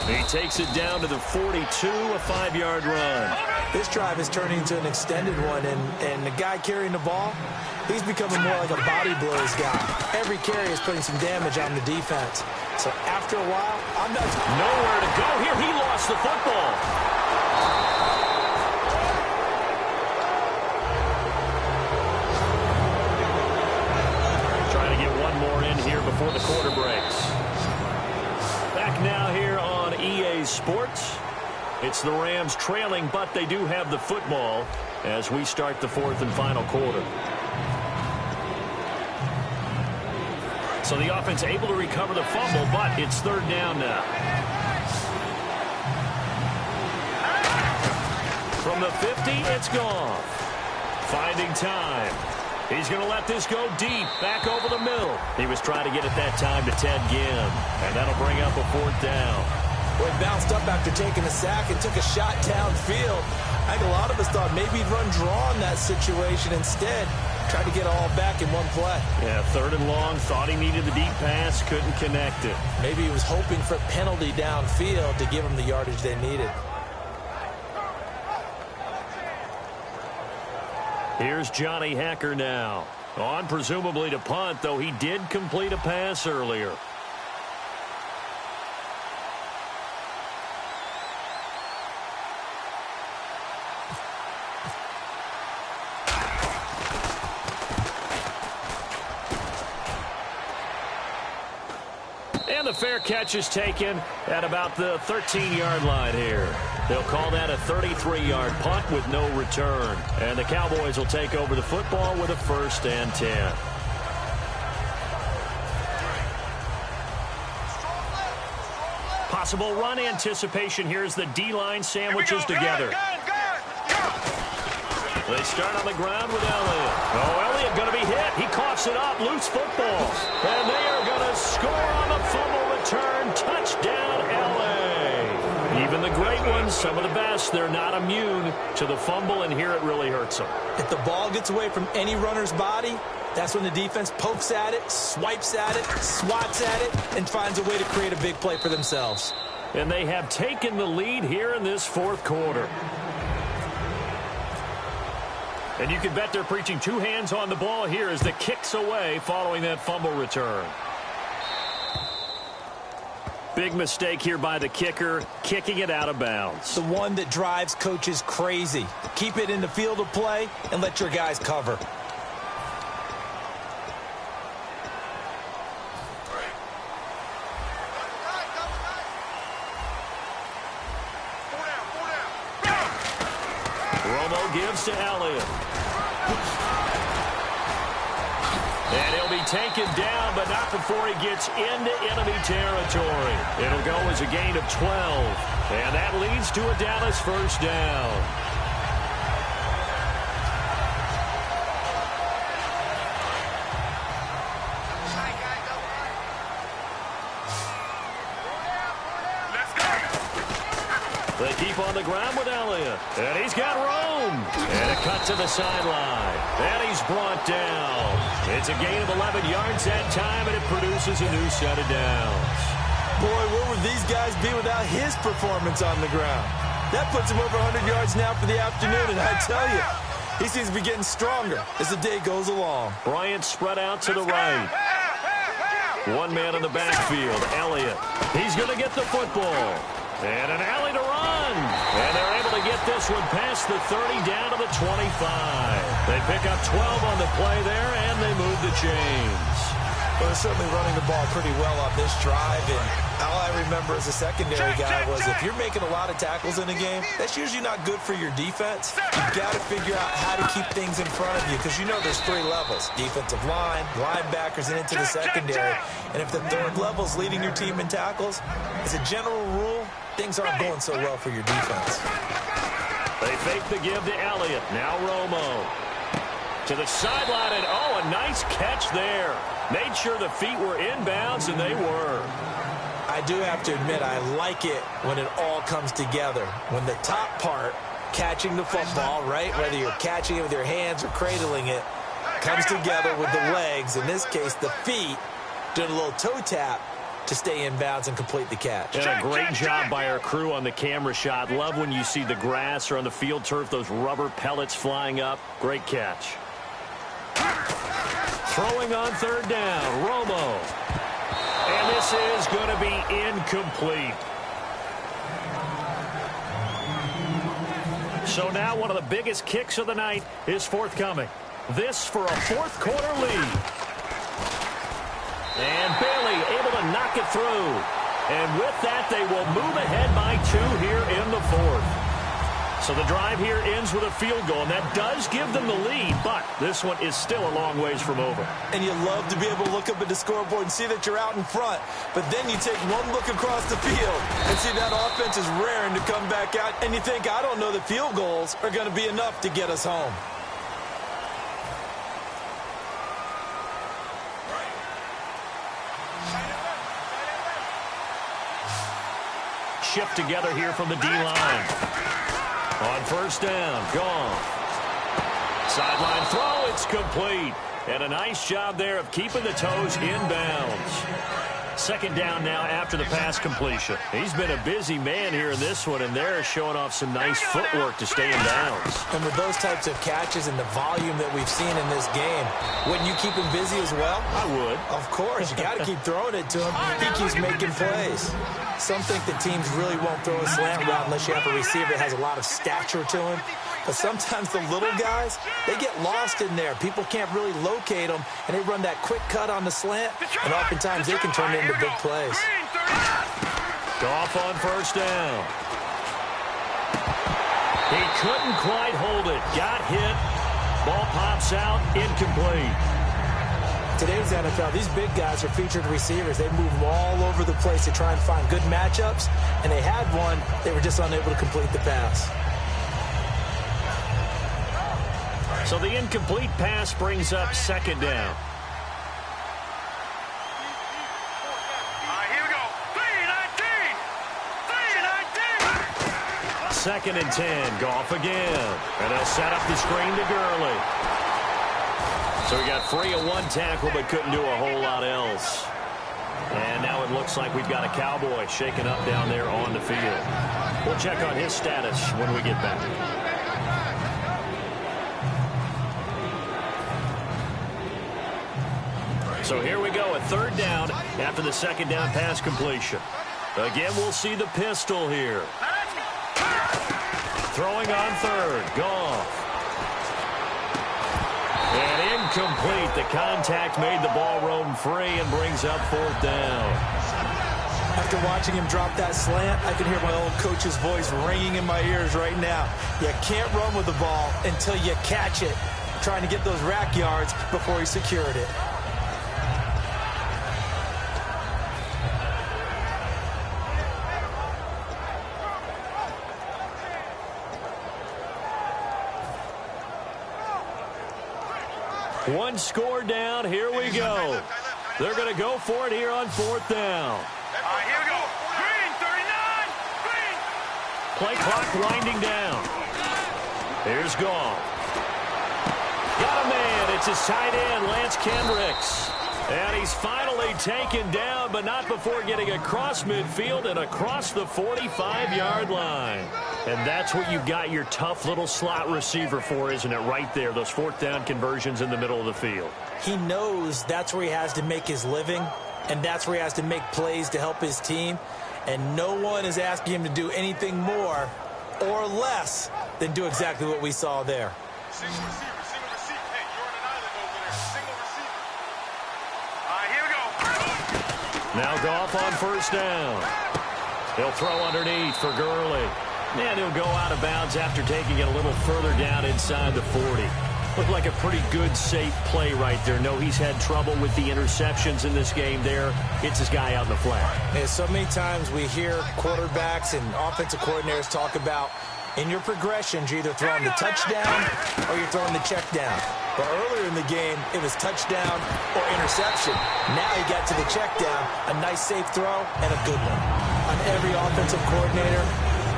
B: He takes it down to the 42, a 5-yard run.
C: This drive is turning into an extended one, and the guy carrying the ball, he's becoming more like a body blows guy. Every carry is putting some damage on the defense. So after a while, I'm not...
B: Nowhere to go here. He lost the football. Trying to get one more in here before the quarter breaks. Back now here on EA Sports. It's the Rams trailing, but they do have the football as we start the 4th and final quarter. So the offense able to recover the fumble, but it's 3rd down now. From the 50, it's gone. Finding time. He's going to let this go deep, back over the middle. He was trying to get it that time to Ted Ginn, and that'll bring up a 4th down.
C: Well, he bounced up after taking a sack and took a shot downfield. I think a lot of us thought maybe he'd run draw in that situation. Instead, tried to get it all back in one play.
B: Yeah, 3rd and long, thought he needed the deep pass, couldn't connect it.
C: Maybe he was hoping for a penalty downfield to give him the yardage they needed.
B: Here's Johnny Hacker now. On presumably to punt, though he did complete a pass earlier. And the fair catch is taken at about the 13-yard line here. They'll call that a 33-yard punt with no return. And the Cowboys will take over the football with a 1st and 10. Possible run anticipation here as the D-line sandwiches together. They start on the ground with Elliott. Oh, Elliott going to be hit. He coughs it up. Loose football. And they are going to score on the fumble return. Touchdown, L.A. Even the great ones, some of the best, they're not immune to the fumble, and here it really hurts them.
C: If the ball gets away from any runner's body, that's when the defense pokes at it, swipes at it, swats at it, and finds a way to create a big play for themselves.
B: And they have taken the lead here in this 4th quarter. And you can bet they're preaching 2 hands on the ball here as the kick's away following that fumble return. Big mistake here by the kicker, kicking it out of bounds.
C: The one that drives coaches crazy. Keep it in the field of play and let your guys cover.
B: Romo gives to Elliott. And he'll be taken down, but not before he gets into enemy territory. It'll go as a gain of 12. And that leads to a Dallas 1st down. They keep on the ground with Elliott. And he's got room. And a cut to the sideline. And he's brought down. It's a gain of 11 yards that time, and it produces a new set of downs.
C: Boy, where would these guys be without his performance on the ground? That puts him over 100 yards now for the afternoon, and I tell you, he seems to be getting stronger as the day goes along.
B: Bryant spread out to the right. One man in the backfield, Elliott. He's going to get the football. And an alley to run. And they're able to get this one past the 30 down to the 25. They pick up 12 on the play there, and they move the chains.
C: Well, they're certainly running the ball pretty well on this drive, and all I remember as a secondary guy was if you're making a lot of tackles in a game, that's usually not good for your defense. You've got to figure out how to keep things in front of you because you know there's three levels: defensive line, linebackers, and into the secondary. And if the third level is leading your team in tackles, as a general rule, things aren't going so well for your defense.
B: They fake the give to Elliott. Now Romo. To the sideline, and oh, a nice catch there. Made sure the feet were inbounds, and they were.
C: I do have to admit, I like it when it all comes together. When the top part, catching the football, right, whether you're catching it with your hands or cradling it, comes together with the legs, in this case the feet, doing a little toe tap to stay in bounds and complete the catch.
B: And a great job by our crew on the camera shot. Love when you see the grass or on the field turf, those rubber pellets flying up. Great catch. Throwing on third down, Romo. And this is going to be incomplete. So now one of the biggest kicks of the night is forthcoming. This for a fourth quarter lead. And Bailey able to knock it through. And with that, they will move ahead by 2 here in the fourth. So the drive here ends with a field goal, and that does give them the lead, but this one is still a long ways from over.
C: And you love to be able to look up at the scoreboard and see that you're out in front, but then you take one look across the field and see that offense is raring to come back out, and you think, I don't know that field goals are going to be enough to get us home.
B: Shift together here from the D-line. On first down, gone. Sideline throw, it's complete. And a nice job there of keeping the toes in bounds. Second down now after the pass completion. He's been a busy man here in this one, and they're showing off some nice footwork to stay in bounds.
C: And with those types of catches and the volume that we've seen in this game, wouldn't you keep him busy as well?
B: I would.
C: Of course. You got to keep throwing it to him. He keeps making plays. Some think that teams really won't throw a slant route unless you have a receiver that has a lot of stature to him. But sometimes the little guys, they get lost in there. People can't really locate them, and they run that quick cut on the slant, and oftentimes they can turn it into big plays.
B: Goff on first down. He couldn't quite hold it. Got hit. Ball pops out. Incomplete.
C: Today's NFL, these big guys are featured receivers. They move them all over the place to try and find good matchups, and they had one. They were just unable to complete the pass.
B: So the incomplete pass brings up second down.
D: Here we go. 3-19. 3-19.
B: Second and 10. Goff again. And they'll set up the screen to Gurley. So he got free of one tackle but couldn't do a whole lot else. And now it looks like we've got a Cowboy shaken up down there on the field. We'll check on his status when we get back. So here we go, a third down after the second down pass completion. Again, we'll see the pistol here. Throwing on third, Goff. And incomplete. The contact made the ball roam free and brings up fourth down.
C: After watching him drop that slant, I can hear my old coach's voice ringing in my ears right now. You can't run with the ball until you catch it. Trying to get those rack yards before he secured it.
B: One score down. Here we go. They're going to go for it here on fourth down.
D: Here we go. Green, 39. Green.
B: Play clock winding down. Here's Goff. Got a man. It's his tight end, Lance Kendricks. And he's finally taken down, but not before getting across midfield and across the 45-yard line. And that's what you've got your tough little slot receiver for, isn't it? Right there, those fourth down conversions in the middle of the field.
C: He knows that's where he has to make his living, and that's where he has to make plays to help his team. And no one is asking him to do anything more or less than do exactly what we saw there.
D: Single receiver, single receiver. Hey, you're on an island over there. Single receiver. Here we go.
B: Now Goff on first down. He'll throw underneath for Gurley. And he'll go out of bounds after taking it a little further down inside the 40. Looked like a pretty good, safe play right there. No, he's had trouble with the interceptions in this game there. Hits his guy out in the flat.
C: And so many times we hear quarterbacks and offensive coordinators talk about in your progressions, you're either throwing the touchdown or you're throwing the check down. But earlier in the game, it was touchdown or interception. Now he got to the check down, a nice safe throw, and a good one. On every offensive coordinator,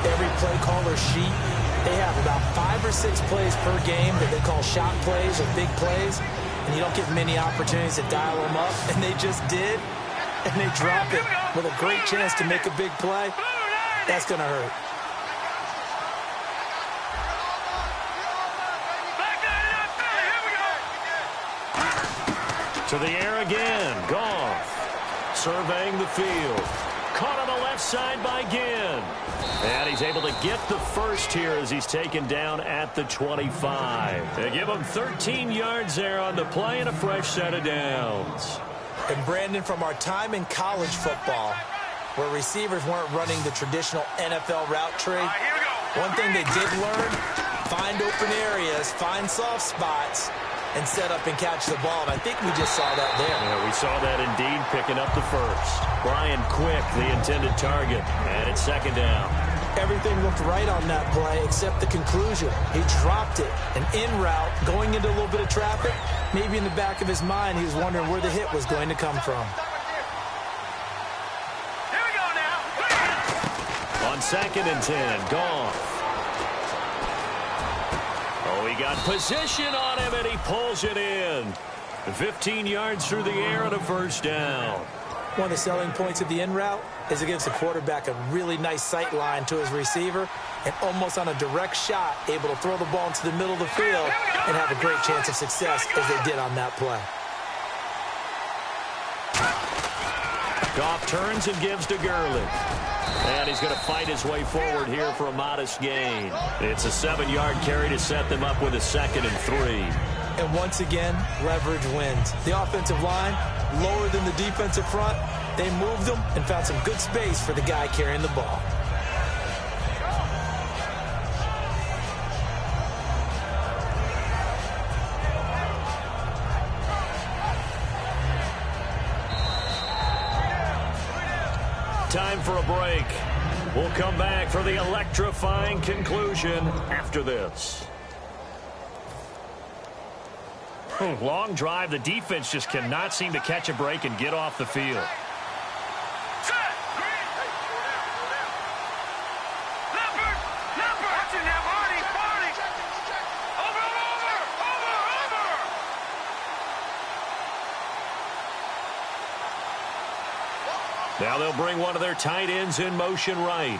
C: every play caller sheet, they have about 5 or 6 plays per game that they call shot plays or big plays, and you don't get many opportunities to dial them up, and they just did, and they drop it with a great chance to make a big play. That's going to hurt.
B: To the air again. Goff surveying the field. Caught on the left side by Ginn. And he's able to get the first here as he's taken down at the 25. They give him 13 yards there on the play and a fresh set of downs.
C: And Brandon, from our time in college football, where receivers weren't running the traditional NFL route tree, one thing they did learn, find open areas, find soft spots, and set up and catch the ball. And I think we just saw that there.
B: Yeah, we saw that indeed, picking up the first. Brian Quick, the intended target, and it's second down.
C: Everything looked right on that play except the conclusion. He dropped it, an in route, going into a little bit of traffic. Maybe in the back of his mind, he was wondering where the hit was going to come from.
D: Here we go now.
B: On second and 10, Goff. Oh, he got position on him, and he pulls it in. 15 yards through the air and a first down.
C: One of the selling points of the in route is it gives the quarterback a really nice sight line to his receiver and almost on a direct shot able to throw the ball into the middle of the field and have a great chance of success as they did on that play.
B: Goff turns and gives to Gurley. And he's going to fight his way forward here for a modest gain. It's a 7-yard carry to set them up with a second and 3.
C: And once again, leverage wins. The offensive line, lower than the defensive front, they moved them and found some good space for the guy carrying the ball.
B: Time for a break. We'll come back for the electrifying conclusion after this. Long drive. The defense just cannot seem to catch a break and get off the field. Now they'll bring one of their tight ends in motion right.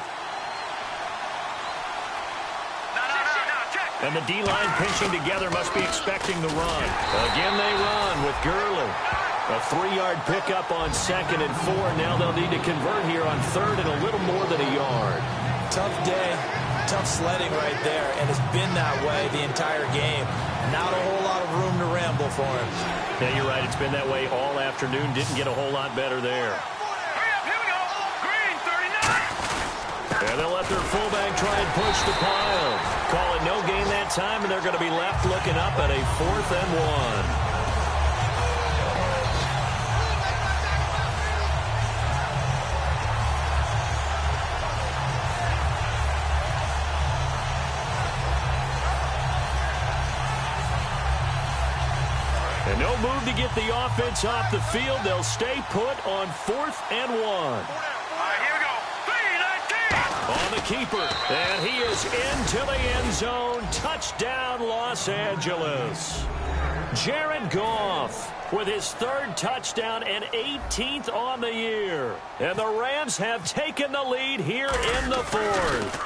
B: And the D-line pinching together must be expecting the run. Again they run with Gurley. A 3-yard pickup on second and 4. Now they'll need to convert here on third and a little more than a yard.
C: Tough day, tough sledding right there, and it's been that way the entire game. Not a whole lot of room to ramble for him.
B: Yeah, you're right. It's been that way all afternoon. Didn't get a whole lot better there. And they'll let their fullback try and push the pile. Call it no gain that time, and they're going to be left looking up at a 4th and 1. And no move to get the offense off the field. They'll stay put on 4th and 1. On the keeper, and he is into the end zone. Touchdown, Los Angeles. Jared Goff with his 3rd touchdown and 18th on the year. And the Rams have taken the lead here in the 4th.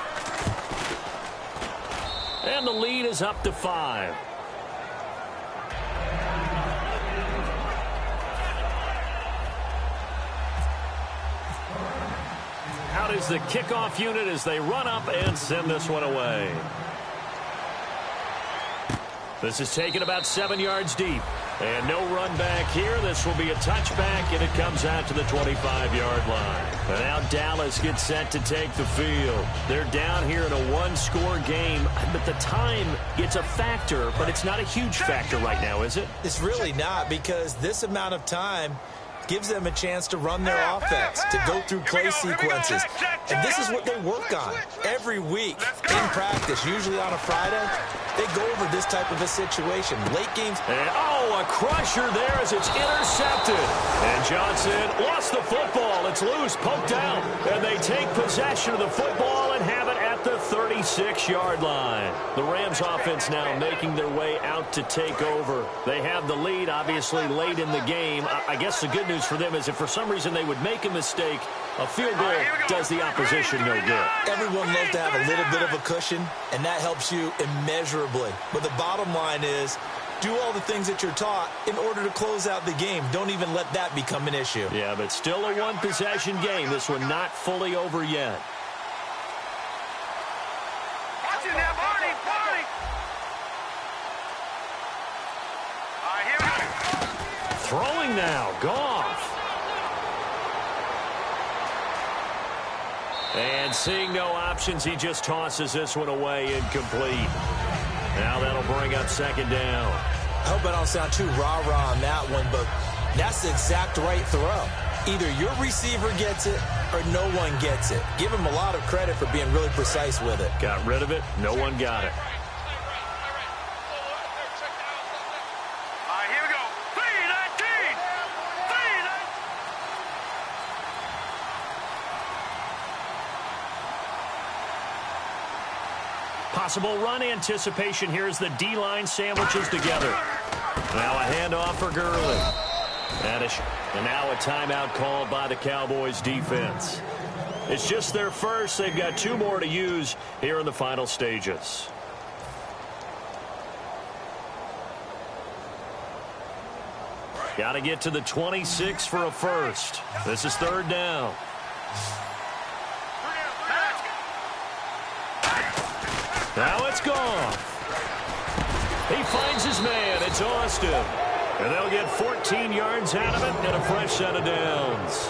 B: And the lead is up to 5. Out is the kickoff unit as they run up and send this one away. This is taken about 7 yards deep. And no run back here. This will be a touchback, and it comes out to the 25-yard line. And now Dallas gets set to take the field. They're down here in a one-score game, but the time gets a factor, but it's not a huge factor right now, is it?
C: It's really not, because this amount of time gives them a chance to run their offense, to go through play sequences. And this is what they work on every week in practice, usually on a Friday. They go over this type of a situation. Late games.
B: And, a crusher there as it's intercepted. And Johnson lost the football. It's loose, poked out. And they take possession of the football and have it at the 36-yard line. The Rams offense now making their way out to take over. They have the lead, obviously, late in the game. I guess the good news for them is if for some reason they would make a mistake, a field goal does the opposition no good.
C: Everyone loves to have a little bit of a cushion, and that helps you immeasurably. But the bottom line is, do all the things that you're taught in order to close out the game. Don't even let that become an issue.
B: Yeah, but still a one-possession game. This one not fully over yet.
D: Watch it now, Barney, Barney. All right, here we go.
B: Throwing now, Goff. And seeing no options, he just tosses this one away incomplete. Now that'll bring up second down.
C: I hope I don't sound too rah-rah on that one, but that's the exact right throw. Either your receiver gets it or no one gets it. Give him a lot of credit for being really precise with it.
B: Got rid of it. No one got it.
D: All right, here we go. 3-19. 3-19.
B: Possible run anticipation here as the D-line sandwiches together. Now a handoff for Gurley. And now a timeout called by the Cowboys defense. It's just their first. They've got two more to use here in the final stages. Got to get to the 26 for a first. This is third down. Now it's gone. He finds his man. It's Austin. And they'll get 14 yards out of it and a fresh set of downs.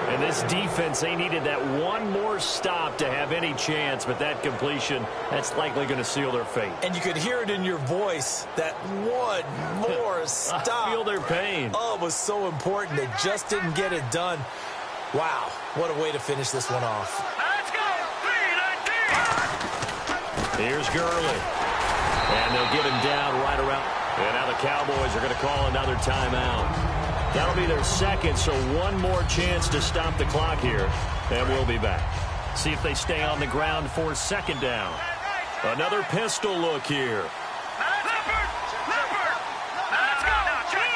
B: And this defense, they needed that one more stop to have any chance, but that completion, that's likely going to seal their fate.
C: And you could hear it in your voice, that one more stop.
B: I feel their pain.
C: Oh, it was so important. They just didn't get it done. Wow, what a way to finish this one off.
D: Let's go. 3-19.
B: Here's Gurley. And they'll get him down right around. And now the Cowboys are going to call another timeout. That'll be their second, so one more chance to stop the clock here. And we'll be back. See if they stay on the ground for second down. Another pistol look here.
D: Leopard. Leopard. Let's go. Now, check.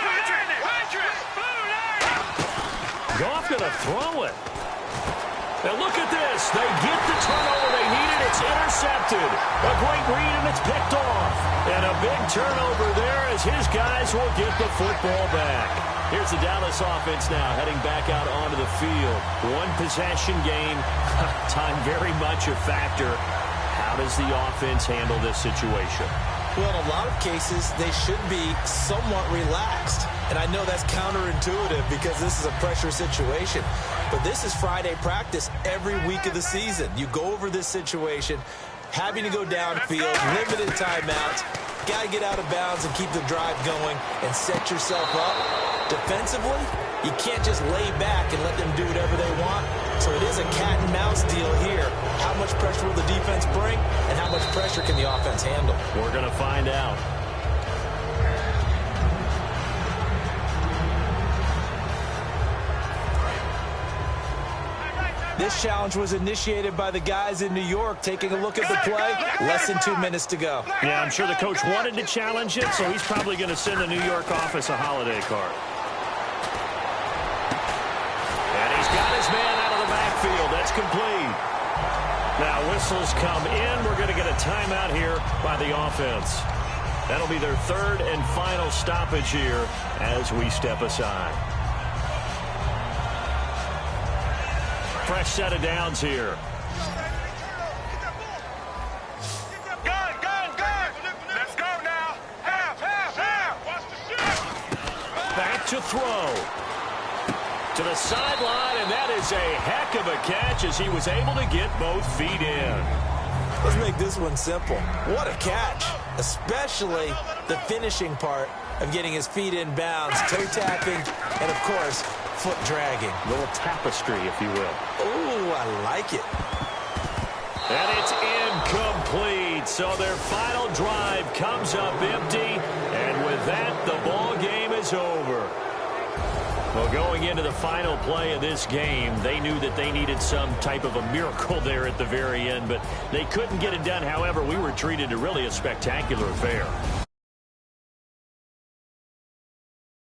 B: Goff going to throw it. And look at this. They get the turnover they needed. It's intercepted. A great read, and it's picked off. And a big turnover there as his guys will get the football back. Here's the Dallas offense now heading back out onto the field. One possession game. Time very much a factor. How does the offense handle this situation?
C: Well, in a lot of cases, they should be somewhat relaxed. And I know that's counterintuitive because this is a pressure situation. But this is Friday practice every week of the season. You go over this situation, having to go downfield, limited timeouts. Got to get out of bounds and keep the drive going and set yourself up. Defensively, you can't just lay back and let them do whatever they want. So it is a cat and mouse deal here. How much pressure will the defense bring and how much pressure can the offense handle?
B: We're going to find out.
C: This challenge was initiated by the guys in New York. Taking a look at the play, less than 2 minutes to go.
B: Yeah, I'm sure the coach wanted to challenge it, so he's probably going to send the New York office a holiday card. And he's got his man out of the backfield. That's complete. Now whistles come in. We're going to get a timeout here by the offense. That'll be their third and final stoppage here as we step aside. Fresh set of downs here.
D: Gun. Let's go now. Half. Watch the shot.
B: to throw. To the sideline, and that is a heck of a catch as he was able to get both feet in.
C: Let's make this one simple. What a catch, especially the finishing part of getting his feet in bounds, toe tapping, and of course, foot dragging.
B: A little tapestry, if you will.
C: Ooh, I like it.
B: And it's incomplete. So their final drive comes up empty, and with that, the ball game is over. Well, going into the final play of this game, they knew that they needed some type of a miracle there at the very end, but they couldn't get it done. However, we were treated to really a spectacular affair.